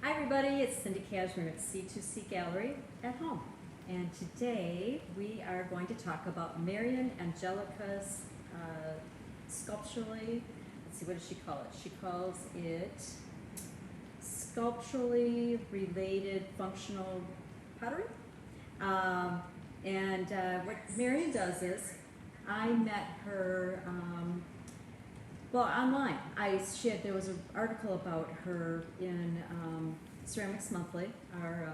Hi everybody, it's Cyndi Cashmere at C2C Gallery at home. And today we are going to talk about Marion Angelica's sculpturally, let's see, what does she call it? She calls it sculpturally related functional pottery. What Marion does is, I met her online. There was an article about her in Ceramics Monthly, our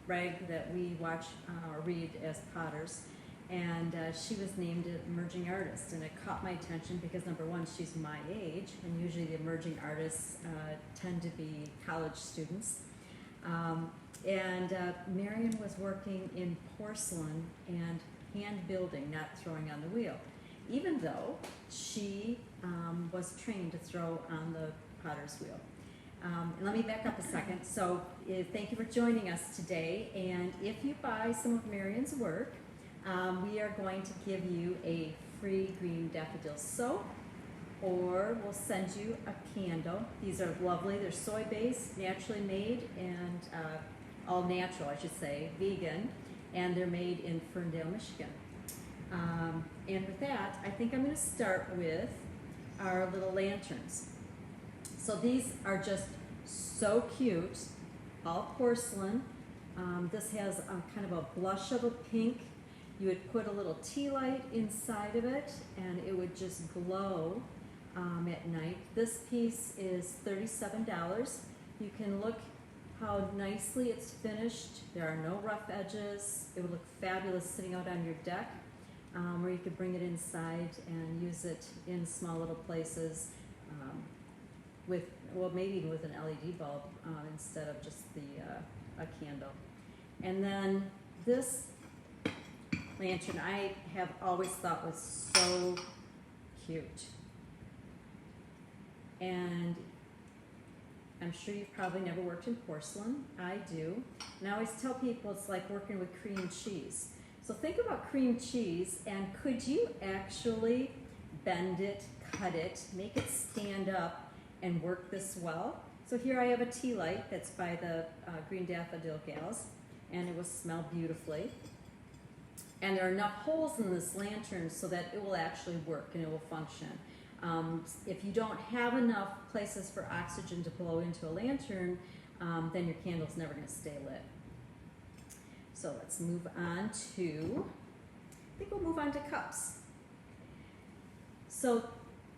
rag that we watch or read as potters, and she was named an emerging artist, and it caught my attention because number one, she's my age, and usually the emerging artists tend to be college students. Marion was working in porcelain and hand building, not throwing on the wheel, even though she was trained to throw on the potter's wheel. And let me back up a second. So thank you for joining us today. And if you buy some of Marion's work, we are going to give you a free green daffodil soap, or we'll send you a candle. These are lovely. They're soy-based, naturally made, and all natural, I should say, vegan, and they're made in Ferndale, Michigan. And with that, I think I'm going to start with our little lanterns. So these are just so cute, all porcelain. This has a kind of a blush of a pink. You would put a little tea light inside of it, and it would just glow at night. This piece is $37. You can look how nicely it's finished. There are no rough edges. It would look fabulous sitting out on your deck, or you could bring it inside and use it in small little places maybe even with an LED bulb instead of just a candle. And then this lantern I have always thought was so cute. And I'm sure you've probably never worked in porcelain. I do. And I always tell people it's like working with cream cheese. So think about cream cheese, and could you actually bend it, cut it, make it stand up, and work this well? So here I have a tea light that's by the Green Daffodil Gals, and it will smell beautifully. And there are enough holes in this lantern so that it will actually work and it will function. If you don't have enough places for oxygen to blow into a lantern, then your candle's never going to stay lit. So let's move on to, I think we'll move on to cups. So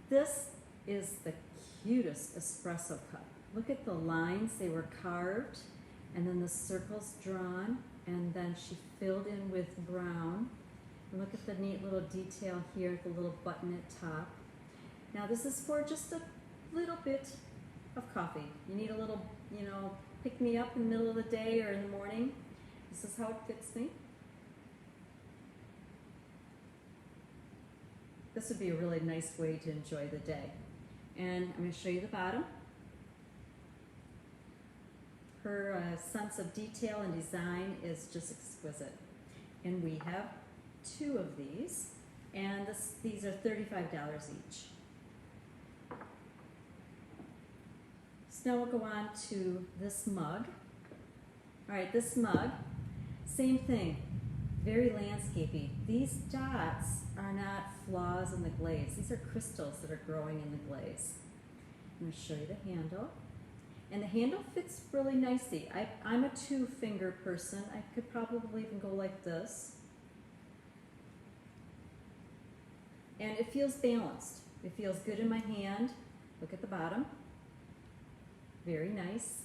this is the cutest espresso cup. Look at the lines, they were carved, and then the circles drawn, and then she filled in with brown. And look at the neat little detail here, the little button at top. Now this is for just a little bit of coffee. You need a little, pick me up in the middle of the day or in the morning. This is how it fits me. This would be a really nice way to enjoy the day. And I'm going to show you the bottom. Her sense of detail and design is just exquisite. And we have two of these, and these are $35 each. So now we'll go on to this mug. All right, this mug, same thing, very landscapey. These dots are not flaws in the glaze. These are crystals that are growing in the glaze. I'm going to show you the handle. And the handle fits really nicely. I'm a two-finger person. I could probably even go like this. And it feels balanced. It feels good in my hand. Look at the bottom. Very nice.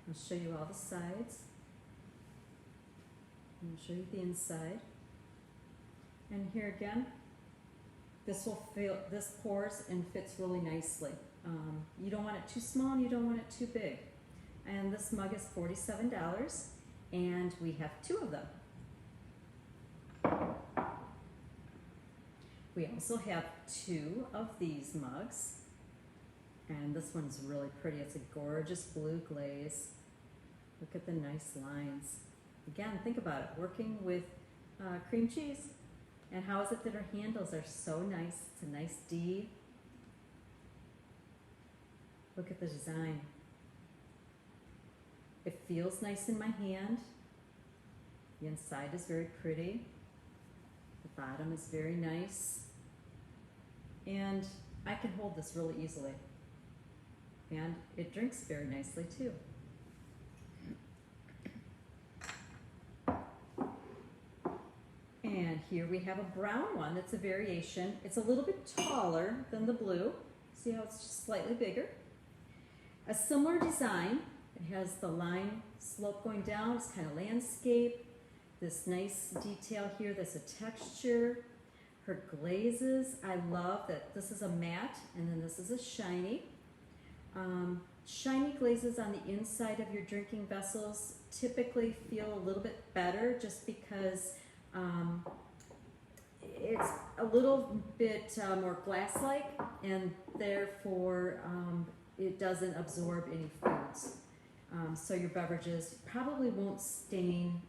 I'll show you all the sides. I'll show you the inside. And here again, this pours and fits really nicely. You don't want it too small and you don't want it too big. And this mug is $47, and we have two of them. We also have two of these mugs, and this one's really pretty. It's a gorgeous blue glaze. Look at the nice lines. Again, think about it, working with cream cheese. And how is it that her handles are so nice? It's a nice D. Look at the design. It feels nice in my hand. The inside is very pretty. The bottom is very nice. And I can hold this really easily. And it drinks very nicely too. And here we have a brown one that's a variation. It's a little bit taller than the blue. See how it's just slightly bigger? A similar design. It has the line slope going down. It's kind of landscape. This nice detail here. There's a texture. Her glazes. I love that this is a matte and then this is a shiny. Shiny glazes on the inside of your drinking vessels typically feel a little bit better just because it's a little bit more glass-like, and therefore it doesn't absorb any foods. So your beverages probably won't stain.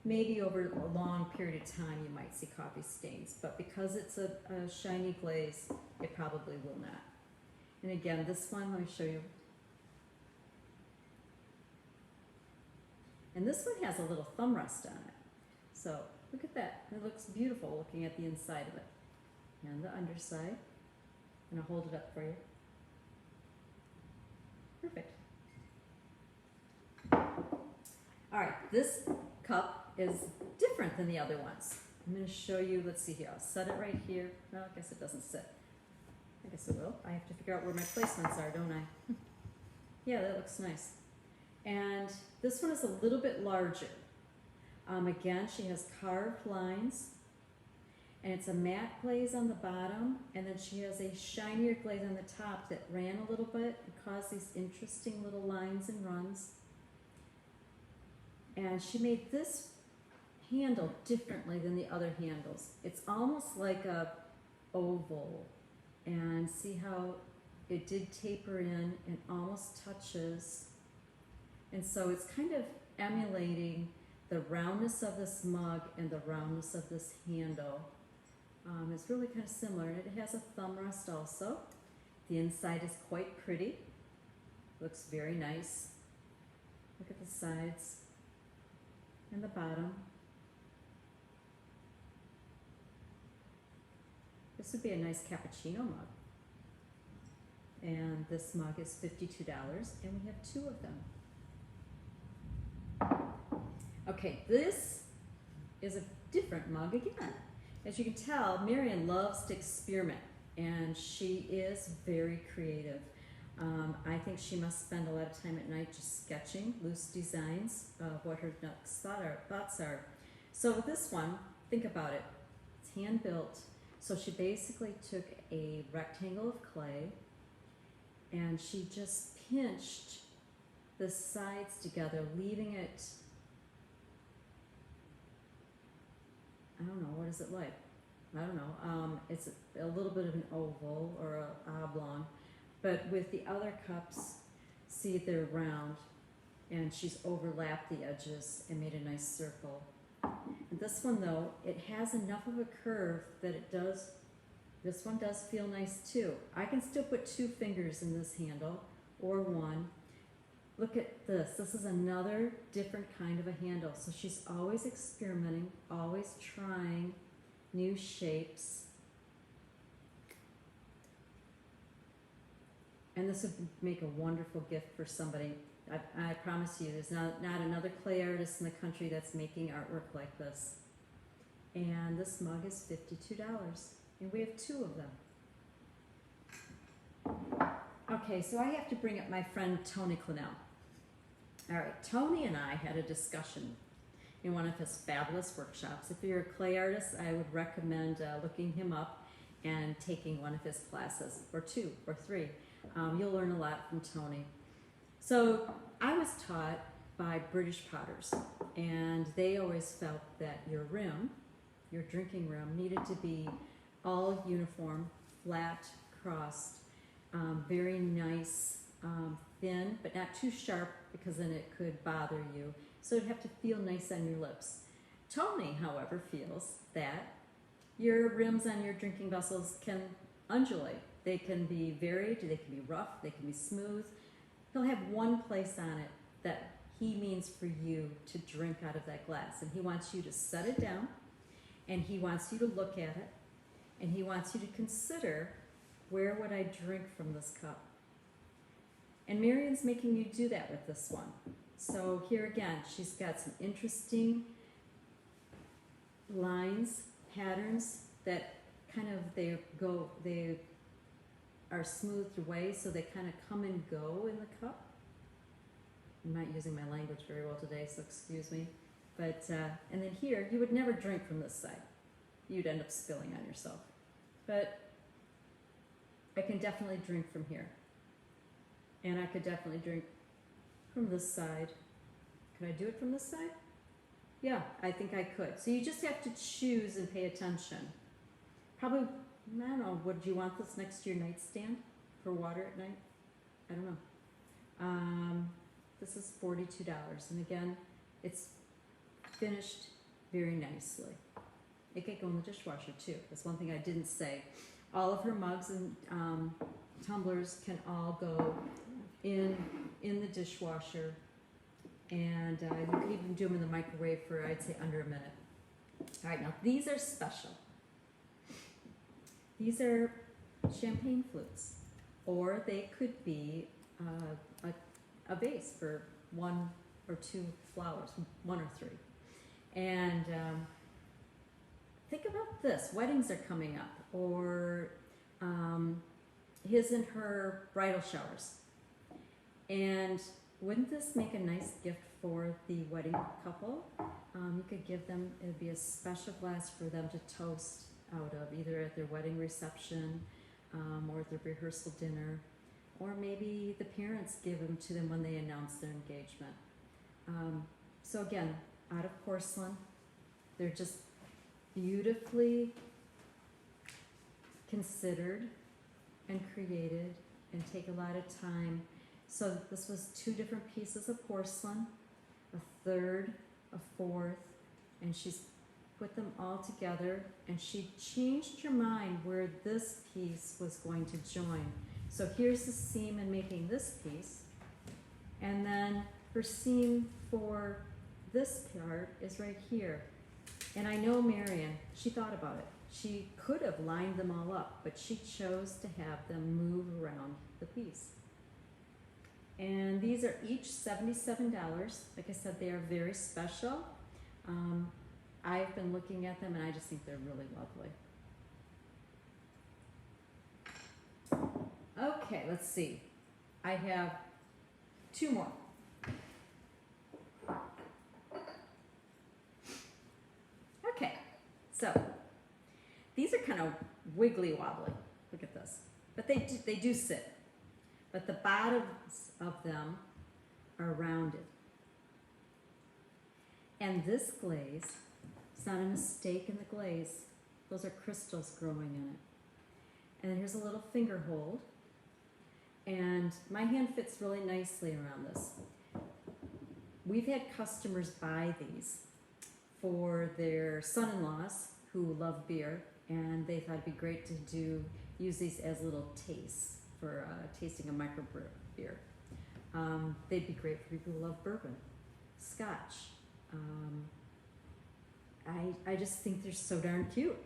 Maybe over a long period of time you might see coffee stains, but because it's a shiny glaze, it probably will not. And again, this one, let me show you. And this one has a little thumb rest on it. So look at that. It looks beautiful looking at the inside of it. And the underside. And I'll hold it up for you. Perfect. All right, this cup is different than the other ones. I'm going to show you, let's see here, I'll set it right here. No, I guess it doesn't sit. I guess it will. I have to figure out where my placements are, don't I? Yeah, that looks nice. And this one is a little bit larger. Again, she has carved lines, and it's a matte glaze on the bottom, and then she has a shinier glaze on the top that ran a little bit and caused these interesting little lines and runs. And she made this handle differently than the other handles. It's almost like a oval, and see how it did taper in and almost touches. And so it's kind of emulating the roundness of this mug and the roundness of this handle. It's really kind of similar. And it has a thumb rest also. The inside is quite pretty. Looks very nice. Look at the sides and the bottom. This would be a nice cappuccino mug. And this mug is $52, and we have two of them. Okay, this is a different mug again. As you can tell, Marion loves to experiment, and she is very creative. I think she must spend a lot of time at night just sketching loose designs of what her next thoughts are. So with this one, think about it. It's hand built. So she basically took a rectangle of clay and she just pinched the sides together, leaving it, I don't know, what is it like? I don't know. It's a little bit of an oval or an oblong, but with the other cups, see, they're round, and she's overlapped the edges and made a nice circle. And this one, though, it has enough of a curve that it does, this one does feel nice too. I can still put 2 fingers in this handle, or 1. Look at this. This is another different kind of a handle. So she's always experimenting, always trying new shapes. And this would make a wonderful gift for somebody. I promise you, there's not another clay artist in the country that's making artwork like this. And this mug is $52, and we have 2 of them. Okay, so I have to bring up my friend Tony Clennell. All right, Tony and I had a discussion in one of his fabulous workshops. If you're a clay artist, I would recommend looking him up and taking one of his classes, or 2 or 3. You'll learn a lot from Tony. So I was taught by British potters, and they always felt that your rim, your drinking rim, needed to be all uniform, flat, crossed, very nice, thin, but not too sharp because then it could bother you. So it'd have to feel nice on your lips. Tony, however, feels that your rims on your drinking vessels can undulate. They can be varied, they can be rough, they can be smooth. He'll have one place on it that he means for you to drink out of that glass. And he wants you to set it down, and he wants you to look at it, and he wants you to consider, where would I drink from this cup? And Marion's making you do that with this one. So here again, she's got some interesting lines, patterns that kind of, they are smoothed away, so they kind of come and go in the cup. I'm not using my language very well today, so excuse me. But, and then here, you would never drink from this side. You'd end up spilling on yourself. But I can definitely drink from here. And I could definitely drink from this side. Could I do it from this side? Yeah, I think I could. So you just have to choose and pay attention. Probably, I don't know, would you want this next to your nightstand for water at night? I don't know. This is $42. And again, it's finished very nicely. It could go in the dishwasher too. That's one thing I didn't say. All of her mugs and tumblers can all go in the dishwasher, and you could even do them in the microwave for, I'd say, under a minute. All right, now these are special. These are champagne flutes, or they could be a vase for 1 or 2 flowers, 1 or 3. And think about this, weddings are coming up, or his and her bridal showers. And wouldn't this make a nice gift for the wedding couple? You could give them, it would be a special glass for them to toast out of, either at their wedding reception or at their rehearsal dinner, or maybe the parents give them to them when they announce their engagement. So again, out of porcelain, they're just beautifully considered and created and take a lot of time. So this was 2 different pieces of porcelain, a third, a 4th, and she's put them all together, and she changed her mind where this piece was going to join. So here's the seam in making this piece, and then her seam for this part is right here. And I know Marion, she thought about it. She could have lined them all up, but she chose to have them move around the piece. And these are each $77. Like I said, they are very special. I've been looking at them, and I just think they're really lovely. Okay, let's see. I have 2 more. Okay, so these are kind of wiggly wobbly. Look at this. But they do sit. But the bottoms of them are rounded. And this glaze, it's not a mistake in the glaze. Those are crystals growing in it. And then here's a little finger hold. And my hand fits really nicely around this. We've had customers buy these for their son-in-laws who love beer, and they thought it'd be great to use these as little tastes for tasting a microbrew beer. They'd be great for people who love bourbon, scotch. I just think they're so darn cute.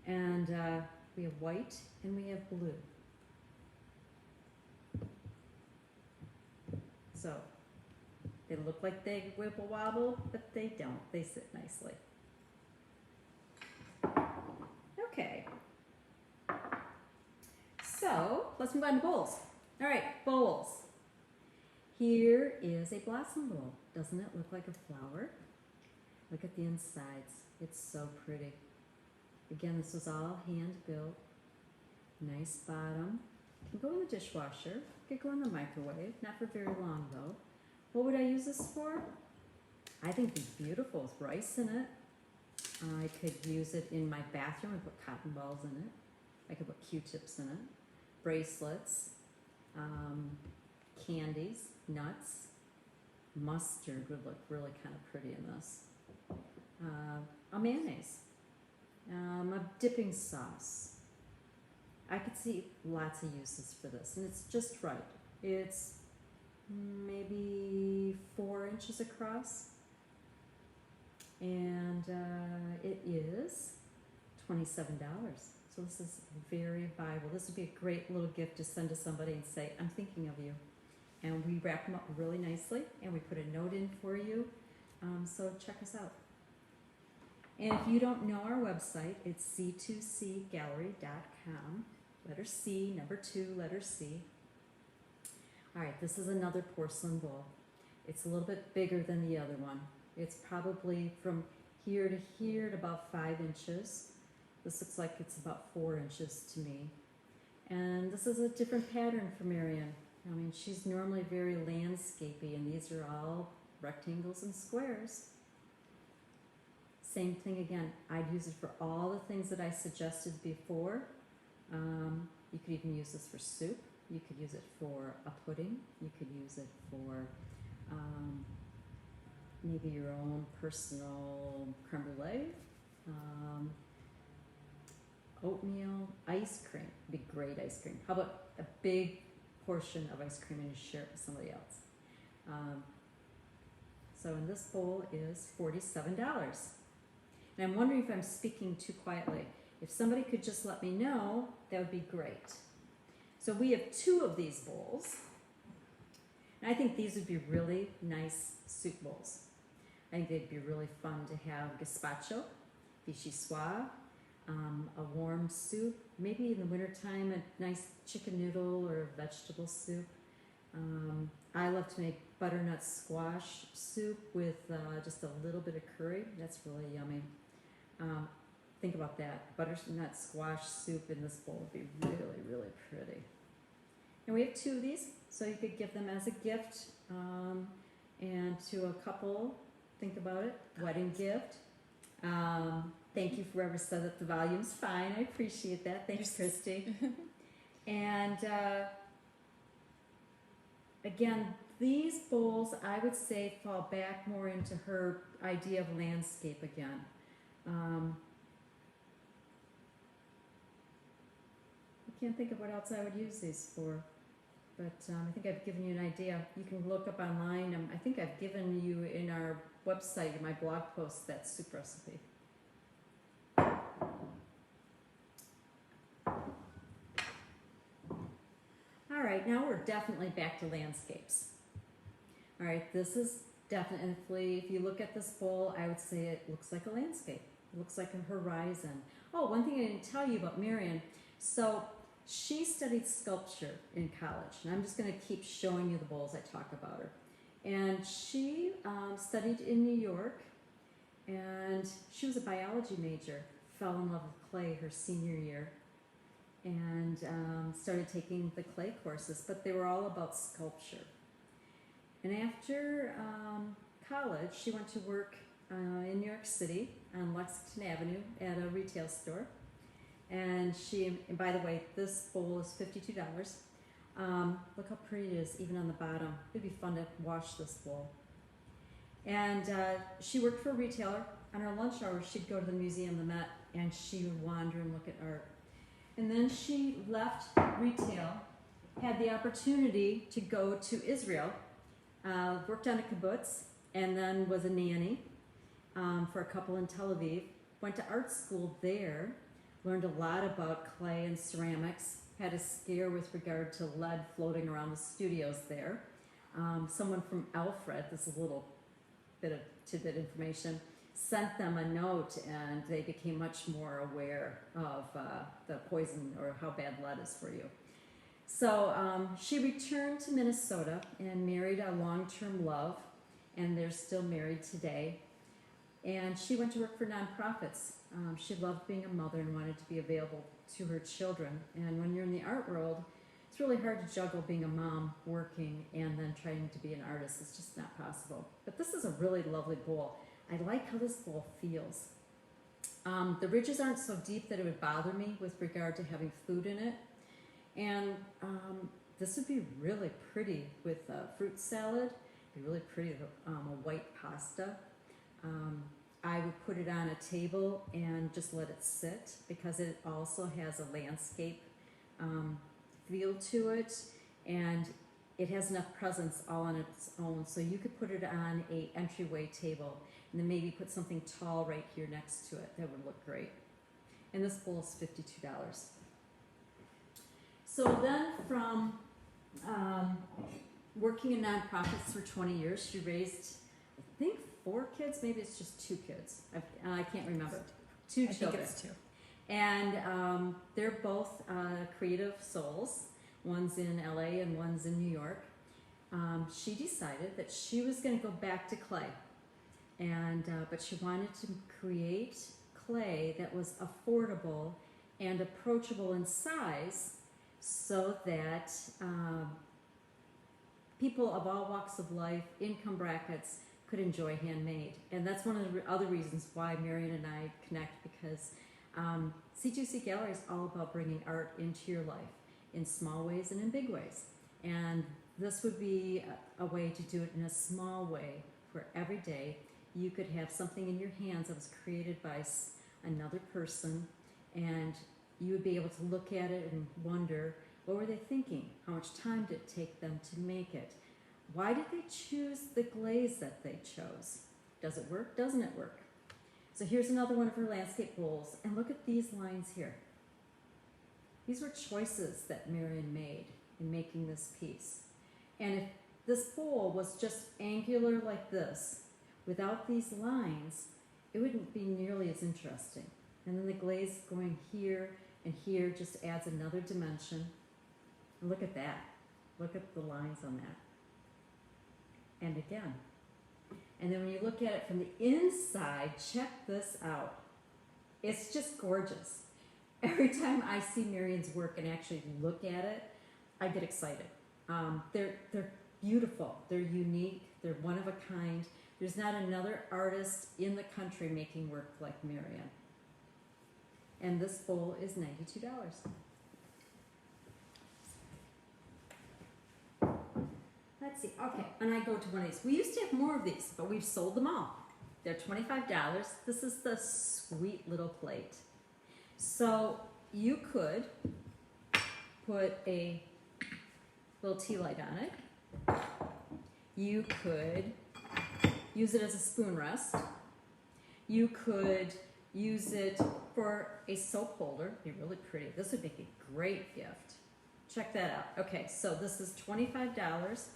And we have white and we have blue. So they look like they wibble wobble, but they don't. They sit nicely. Okay. So let's move on to bowls. All right, bowls. Here is a blossom bowl. Doesn't it look like a flower? Look at the insides. It's so pretty. Again, this was all hand built. Nice bottom. Can go in the dishwasher. Could go in the microwave. Not for very long though. What would I use this for? I think it'd be beautiful with rice in it. I could use it in my bathroom and put cotton balls in it. I could put Q-tips in it. Bracelets. Candies. Nuts. Mustard would look really kind of pretty in this. A mayonnaise. A dipping sauce. I could see lots of uses for this, and it's just right. It's maybe inches across. And it is $27. So this is very viable. This would be a great little gift to send to somebody and say, I'm thinking of you. And we wrap them up really nicely, and we put a note in for you. So check us out. And if you don't know our website, it's c2cgallery.com. Letter C, number 2, letter C. All right, this is another porcelain bowl. It's a little bit bigger than the other one. It's probably from here to here at about 5 inches. This looks like it's about 4 inches to me. And this is a different pattern for Marion. I mean, she's normally very landscapey, and these are all rectangles and squares. Same thing again. I'd use it for all the things that I suggested before. You could even use this for soup. You could use it for a pudding. You could use it for maybe your own personal creme brulee, oatmeal, ice cream. Would be great ice cream. How about a big portion of ice cream and you share it with somebody else? So in this bowl is $47. And I'm wondering if I'm speaking too quietly. If somebody could just let me know, that would be great. So we have 2 of these bowls. And I think these would be really nice soup bowls. I think they'd be really fun to have gazpacho, vichyssoise, a warm soup, maybe in the wintertime a nice chicken noodle or vegetable soup. I love to make butternut squash soup with just a little bit of curry. That's really yummy. Think about that. Butternut squash soup in this bowl would be really, really pretty. And we have 2 of these, so you could give them as a gift, and to a couple. Think about it, wedding gift. Thank you for whoever said that the volume's fine. I appreciate that. Thanks, Christy. And again, these bowls, I would say, fall back more into her idea of landscape again. I can't think of what else I would use these for, but I think I've given you an idea. You can look up online. I think I've given you in our website, in my blog post, that soup recipe. All right, now we're definitely back to landscapes. All right, this is definitely, if you look at this bowl, I would say it looks like a landscape. It looks like a horizon. Oh, one thing I didn't tell you about Marion. So she studied sculpture in college, and I'm just going to keep showing you the bowls I talk about her. And she studied in New York, and she was a biology major, fell in love with clay her senior year, and started taking the clay courses, but they were all about sculpture. And after college, she went to work in New York City on Lexington Avenue at a retail store. And and by the way, this bowl is $52. Look how pretty it is, even on the bottom. It'd be fun to wash this bowl. And she worked for a retailer. On her lunch hour, she'd go to the museum, the Met, and she would wander and look at art. And then she left retail, had the opportunity to go to Israel, worked on a kibbutz, and then was a nanny for a couple in Tel Aviv. Went to art school there, learned a lot about clay and ceramics, had a scare with regard to lead floating around the studios there. Someone from Alfred, this is a little bit of tidbit information, sent them a note, and they became much more aware of the poison or how bad lead is for you. So she returned to Minnesota and married a long-term love, and they're still married today. And she went to work for nonprofits. She loved being a mother and wanted to be available to her children. And when you're in the art world, it's really hard to juggle being a mom, working, and then trying to be an artist. It's just not possible. But this is a really lovely bowl. I like how this bowl feels. The ridges aren't so deep that it would bother me with regard to having food in it. And this would be really pretty with a fruit salad. It'd be really pretty with a white pasta. I would put it on a table and just let it sit, because it also has a landscape feel to it, and it has enough presence all on its own, so you could put it on a entryway table and then maybe put something tall right here next to it. That would look great. And this bowl is $52. So then from working in nonprofits for 20 years, she raised, I think, 4 kids, maybe it's just 2 kids. I can't remember. 2 children. I think it's 2. And they're both creative souls. One's in LA and one's in New York. She decided that she was going to go back to clay, and but she wanted to create clay that was affordable and approachable in size, so that people of all walks of life, income brackets, could enjoy handmade. And that's one of the other reasons why Marion and I connect, because C2C Gallery is all about bringing art into your life in small ways and in big ways. And this would be a way to do it in a small way, where every day you could have something in your hands that was created by another person, and you would be able to look at it and wonder, what were they thinking? How much time did it take them to make it? Why did they choose the glaze that they chose? Does it work? Doesn't it work? So here's another one of her landscape bowls, and look at these lines here. These were choices that Marion made in making this piece. And if this bowl was just angular like this, without these lines, it wouldn't be nearly as interesting. And then the glaze going here and here just adds another dimension. And look at that. Look at the lines on that. And again. And then when you look at it from the inside, check this out. It's just gorgeous. Every time I see Marion's work and actually look at it, I get excited. They're beautiful. They're unique. They're one of a kind. There's not another artist in the country making work like Marion. And this bowl is $92. Let's see. Okay, and I go to one of these. We used to have more of these, but we've sold them all. They're $25. This is the sweet little plate. So you could put a little tea light on it. You could use it as a spoon rest. You could use it for a soap holder. It'd be really pretty. This would make a great gift. Check that out. Okay, so this is $25.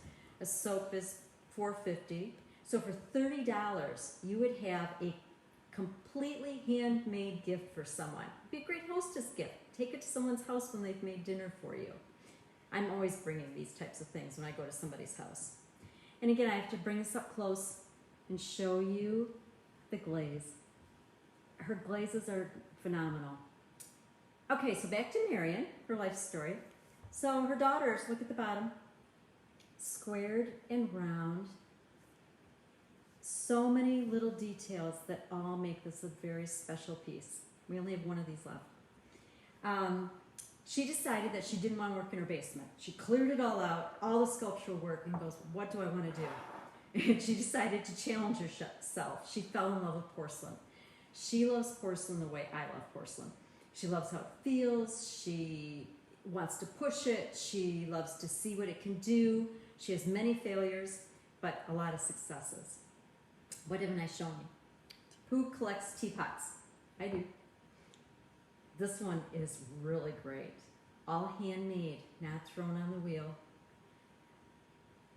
A soap is $4.50. So for $30, you would have a completely handmade gift for someone. It'd be a great hostess gift. Take it to someone's house when they've made dinner for you. I'm always bringing these types of things when I go to somebody's house. And again, I have to bring this up close and show you the glaze. Her glazes are phenomenal. Okay, so back to Marion, her life story. So her daughters, look at the bottom, squared and round. So many little details that all make this a very special piece. We only have one of these left. She decided that she didn't want to work in her basement. She cleared it all out, all the sculptural work, and goes, what do I want to do? And she decided to challenge herself. She fell in love with porcelain. She loves porcelain the way I love porcelain. She loves how it feels. She wants to push it. She loves to see what it can do. She has many failures, but a lot of successes. What haven't I shown you? Who collects teapots? I do. This one is really great. All handmade, not thrown on the wheel.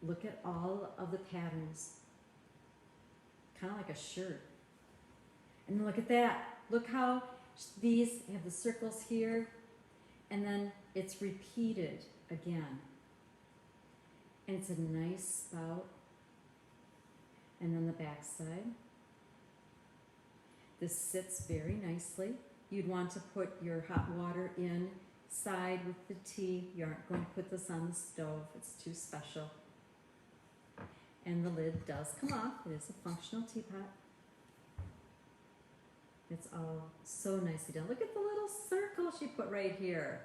Look at all of the patterns. Kind of like a shirt. And look at that. Look how these have the circles here, and then it's repeated again. And it's a nice spout. And then the back side. This sits very nicely. You'd want to put your hot water inside with the tea. You aren't going to put this on the stove. It's too special. And the lid does come off. It is a functional teapot. It's all so nicely done. Look at the little circle she put right here.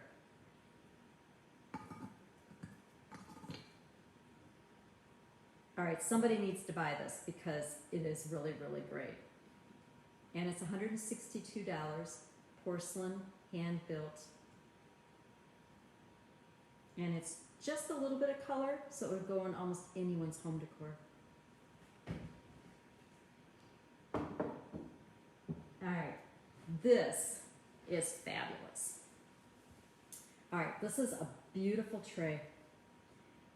All right, somebody needs to buy this because it is really, really great. And it's $162, porcelain, hand-built. And it's just a little bit of color, so it would go in almost anyone's home decor. All right, this is fabulous. All right, this is a beautiful tray.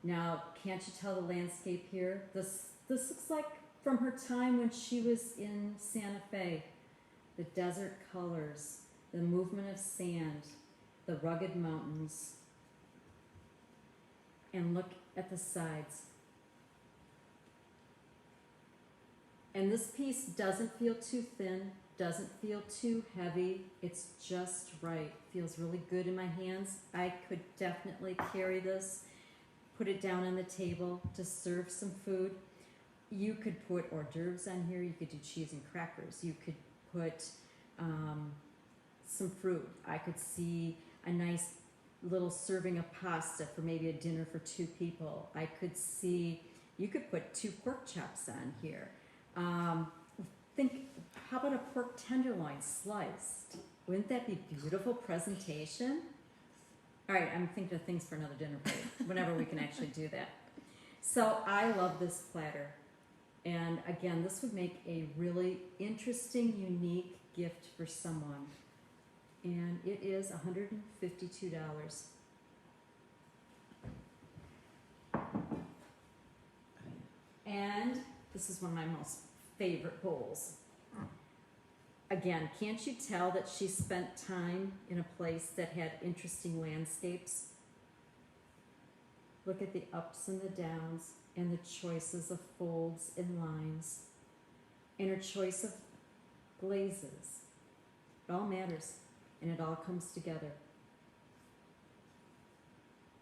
Now, can't you tell the landscape here? This looks like from her time when she was in Santa Fe. The desert colors, the movement of sand, the rugged mountains. And look at the sides. And this piece doesn't feel too thin, doesn't feel too heavy. It's just right. Feels really good in my hands. I could definitely carry this, put it down on the table to serve some food. You could put hors d'oeuvres on here. You could do cheese and crackers. You could put some fruit. I could see a nice little serving of pasta for maybe a dinner for 2 people. I could see, you could put 2 pork chops on here. How about a pork tenderloin sliced? Wouldn't that be beautiful presentation? All right, I'm thinking of things for another dinner plate, whenever we can actually do that. So I love this platter. And again, this would make a really interesting, unique gift for someone. And it is $152. And this is one of my most favorite bowls. Again, can't you tell that she spent time in a place that had interesting landscapes? Look at the ups and the downs and the choices of folds and lines and her choice of glazes. It all matters and it all comes together.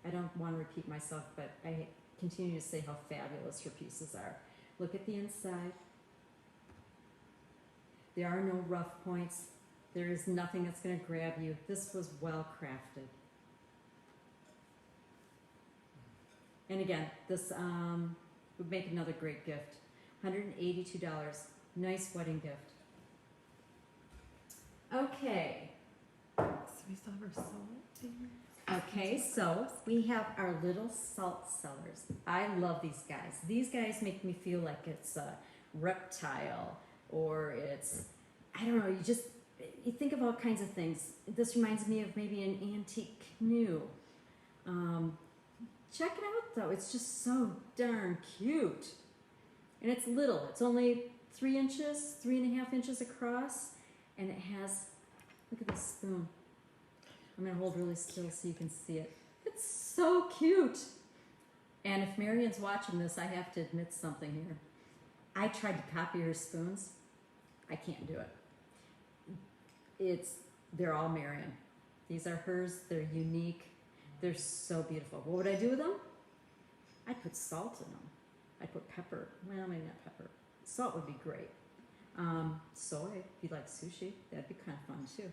I don't want to repeat myself, but I continue to say how fabulous her pieces are. Look at the inside. There are no rough points. There is nothing that's going to grab you. This was well crafted. And again, this would make another great gift. $182. Nice wedding gift. Okay. So we still have our salt. Okay, so we have our little salt cellars. I love these guys. These guys make me feel like it's a reptile or it's, I don't know, you think of all kinds of things. This reminds me of maybe an antique canoe. Check it out though, it's just so darn cute. And it's little, it's only 3 inches, 3.5 inches across, and it has, look at this spoon. I'm gonna hold really still so you can see it. It's so cute. And if Marion's watching this, I have to admit something here. I tried to copy her spoons. I can't do it. They're all Marion. These are hers, they're unique. They're so beautiful. What would I do with them? I'd put salt in them. I'd put pepper. Well, maybe not pepper. Salt would be great. Soy, if you like sushi, that'd be kind of fun too.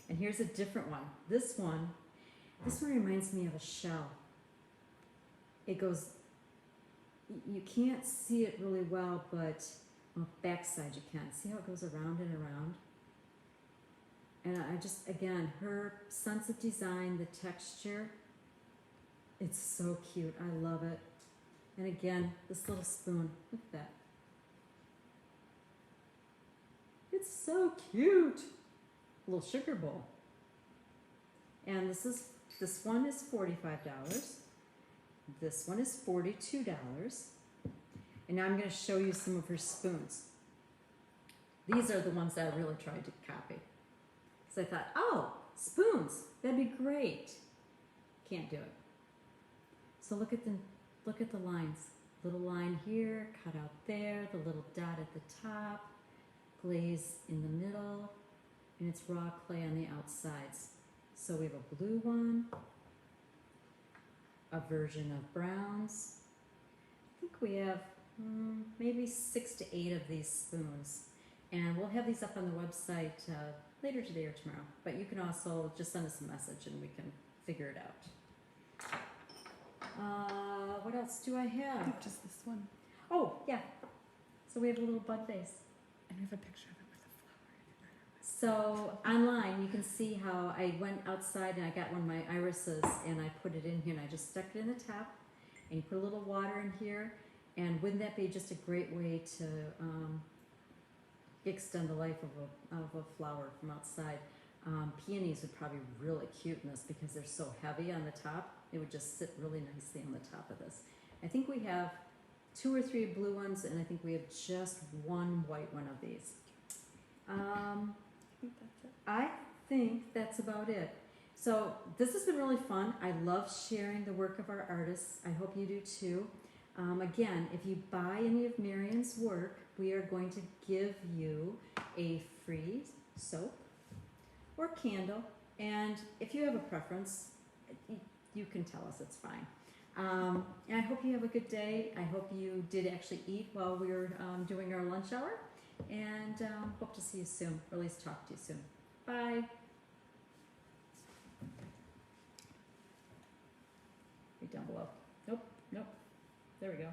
And here's a different one. This one reminds me of a shell. It goes, you can't see it really well, but on the backside you can. See how it goes around and around? And I just, again, her sense of design, the texture, it's so cute. I love it. And again, this little spoon, look at that. It's so cute. A little sugar bowl. And this one is $45. This one is $42. And now I'm going to show you some of her spoons. These are the ones that I really tried to copy. So I thought, oh, spoons, that'd be great. Can't do it. So look at the lines. Little line here, cut out there, the little dot at the top, glaze in the middle, and it's raw clay on the outsides. So we have a blue one, a version of browns. I think we have maybe 6 to 8 of these spoons. And we'll have these up on the website later today or tomorrow. But you can also just send us a message and we can figure it out. What else do I have? I think just this one. Oh, yeah. So we have a little bud vase. And we have a picture of it with a flower. So online, you can see how I went outside and I got one of my irises and I put it in here and I just stuck it in the top and you put a little water in here, and wouldn't that be just a great way to extend the life of a flower from outside? Peonies would probably be really cute in this because they're so heavy on the top. It would just sit really nicely on the top of this. I think we have 2 or 3 blue ones, and I think we have just 1 white one of these. I think that's about it. So this has been really fun. I love sharing the work of our artists. I hope you do too. Again, if you buy any of Marion's work, we are going to give you a free soap or candle, and if you have a preference, you can tell us, it's fine. And I hope you have a good day. I hope you did actually eat while we were doing our lunch hour, and hope to see you soon, or at least talk to you soon. Bye. Right down below. Nope, there we go.